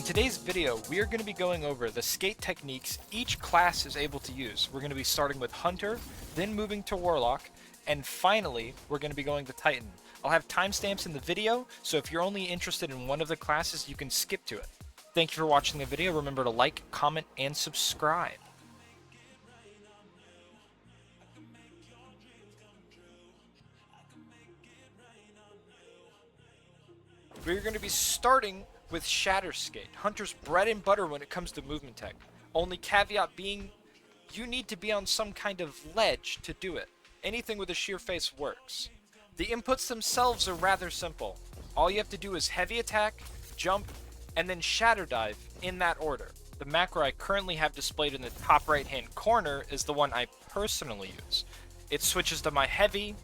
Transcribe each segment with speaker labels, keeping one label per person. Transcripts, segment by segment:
Speaker 1: today's video, we are going to be going over the skate techniques each class is able to use. We're going to be starting with Hunter, then moving to Warlock, and finally, we're going to be going to Titan. I'll have timestamps in the video, so if you're only interested in one of the classes, you can skip to it. Thank you for watching the video. Remember to like, comment, and subscribe. We're going to be starting with Shatter Skate, Hunter's bread and butter when it comes to movement tech. Only caveat being, you need to be on some kind of ledge to do it. Anything with a sheer face works. The inputs themselves are rather simple. All you have to do is heavy attack, jump, and then shatter dive in that order. The macro I currently have displayed in the top right hand corner is the one I personally use. It switches to my heavy,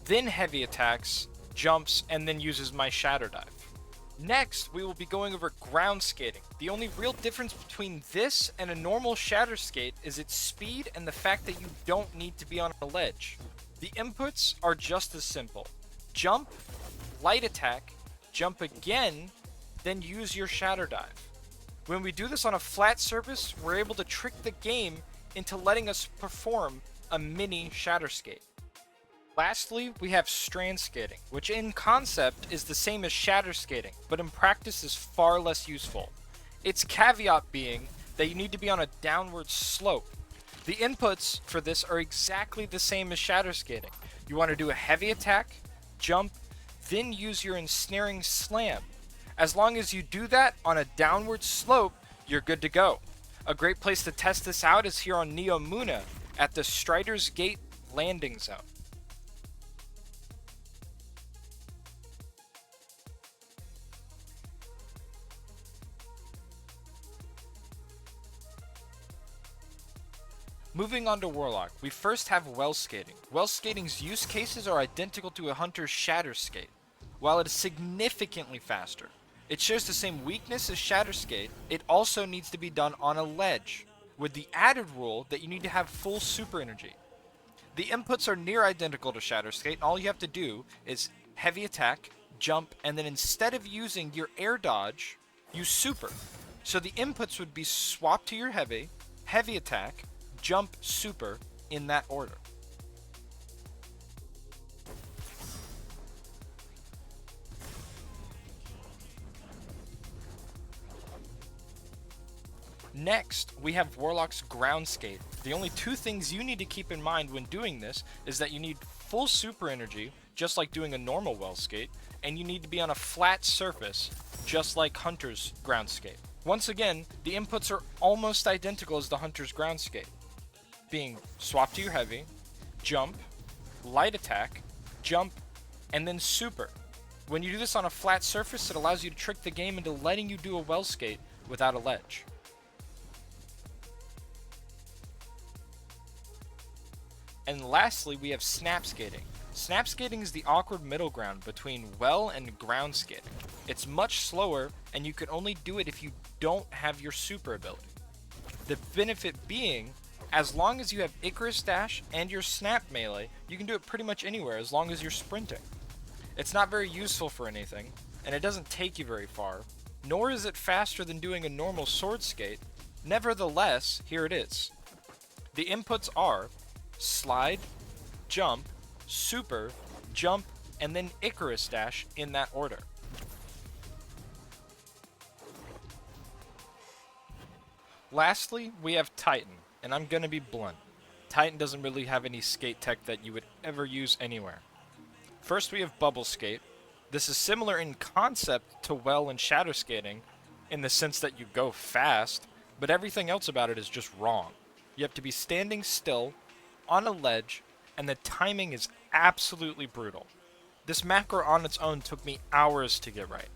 Speaker 1: then heavy attacks, jumps, and then uses my shatter dive. Next, we will be going over ground skating. The only real difference between this and a normal shatter skate is its speed and the fact that you don't need to be on a ledge. The inputs are just as simple. Jump, light attack, jump again, then use your shatter dive. When we do this on a flat surface, we're able to trick the game into letting us perform a mini shatter skate. Lastly, we have Strand Skating, which in concept is the same as Shatter Skating, but in practice is far less useful. Its caveat being that you need to be on a downward slope. The inputs for this are exactly the same as Shatter Skating. You want to do a heavy attack, jump, then use your ensnaring slam. As long as you do that on a downward slope, you're good to go. A great place to test this out is here on Neomuna at the Strand Skate landing zone. Moving on to Warlock, we first have well skating. Well skating's use cases are identical to a Hunter's Shatter Skate. While it is significantly faster, it shares the same weakness as Shatter Skate, it also needs to be done on a ledge, with the added rule that you need to have full super energy. The inputs are near identical to Shatter Skate, and all you have to do is heavy attack, jump, and then instead of using your air dodge, use super. So the inputs would be swap to your heavy attack, jump, super, in that order. Next, we have Warlock's ground skate. The only two things you need to keep in mind when doing this is that you need full super energy, just like doing a normal well skate, and you need to be on a flat surface, just like Hunter's ground skate. Once again, the inputs are almost identical as the Hunter's ground skate, being swap to your heavy, jump, light attack, jump, and then super. When you do this on a flat surface, it allows you to trick the game into letting you do a well skate without a ledge. And lastly, we have snap skating. Snap skating is the awkward middle ground between well and ground skating. It's much slower, and you can only do it if you don't have your super ability. The benefit being, as long as you have Icarus Dash and your snap melee, you can do it pretty much anywhere as long as you're sprinting. It's not very useful for anything, and it doesn't take you very far, nor is it faster than doing a normal sword skate. Nevertheless, here it is. The inputs are slide, jump, super, jump, and then Icarus Dash in that order. Lastly, we have Titan. And I'm gonna be blunt. Titan doesn't really have any skate tech that you would ever use anywhere. First, we have bubble skate. This is similar in concept to well and shatter skating, in the sense that you go fast, but everything else about it is just wrong. You have to be standing still, on a ledge, and the timing is absolutely brutal. This macro on its own took me hours to get right.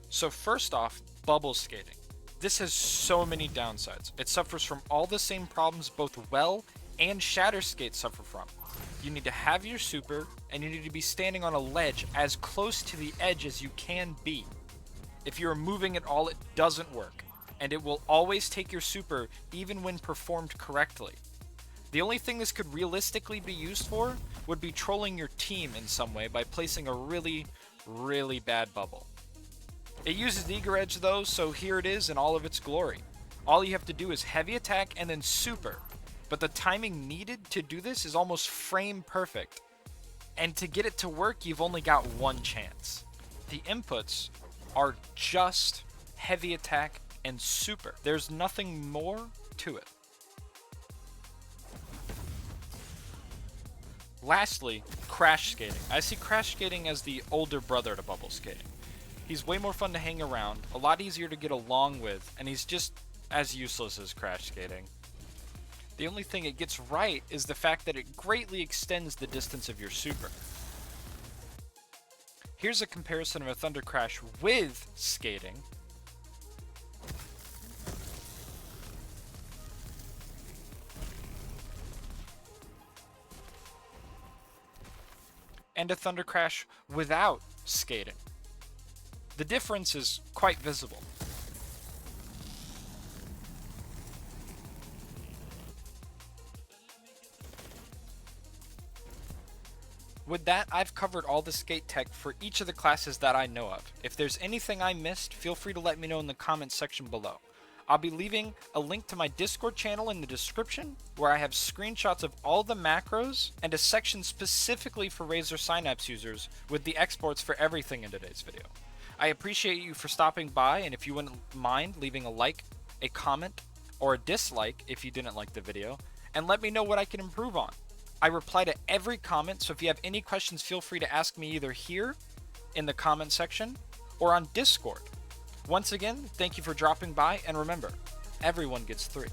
Speaker 1: So first off, bubble skating. This has so many downsides. It suffers from all the same problems both well and shatter skate suffer from. You need to have your super, and you need to be standing on a ledge as close to the edge as you can be. If you're moving at all, it doesn't work, and it will always take your super even when performed correctly. The only thing this could realistically be used for would be trolling your team in some way by placing a really bad bubble. It uses the Eager Edge though, so here it is in all of its glory. All you have to do is heavy attack and then super. But the timing needed to do this is almost frame perfect. And to get it to work, you've only got one chance. The inputs are just heavy attack and super. There's nothing more to it. Lastly, crash skating. I see crash skating as the older brother to bubble skating. He's way more fun to hang around, a lot easier to get along with, and he's just as useless as crash skating. The only thing it gets right is the fact that it greatly extends the distance of your super. Here's a comparison of a Thunder Crash with skating. And a Thunder Crash without skating. The difference is quite visible. With that, I've covered all the skate tech for each of the classes that I know of. If there's anything I missed, feel free to let me know in the comments section below. I'll be leaving a link to my Discord channel in the description, where I have screenshots of all the macros and a section specifically for Razer Synapse users with the exports for everything in today's video. I appreciate you for stopping by, and if you wouldn't mind leaving a like, a comment, or a dislike if you didn't like the video, and let me know what I can improve on. I reply to every comment, so if you have any questions, feel free to ask me either here in the comment section or on Discord. Once again, thank you for dropping by, and remember, everyone gets 3.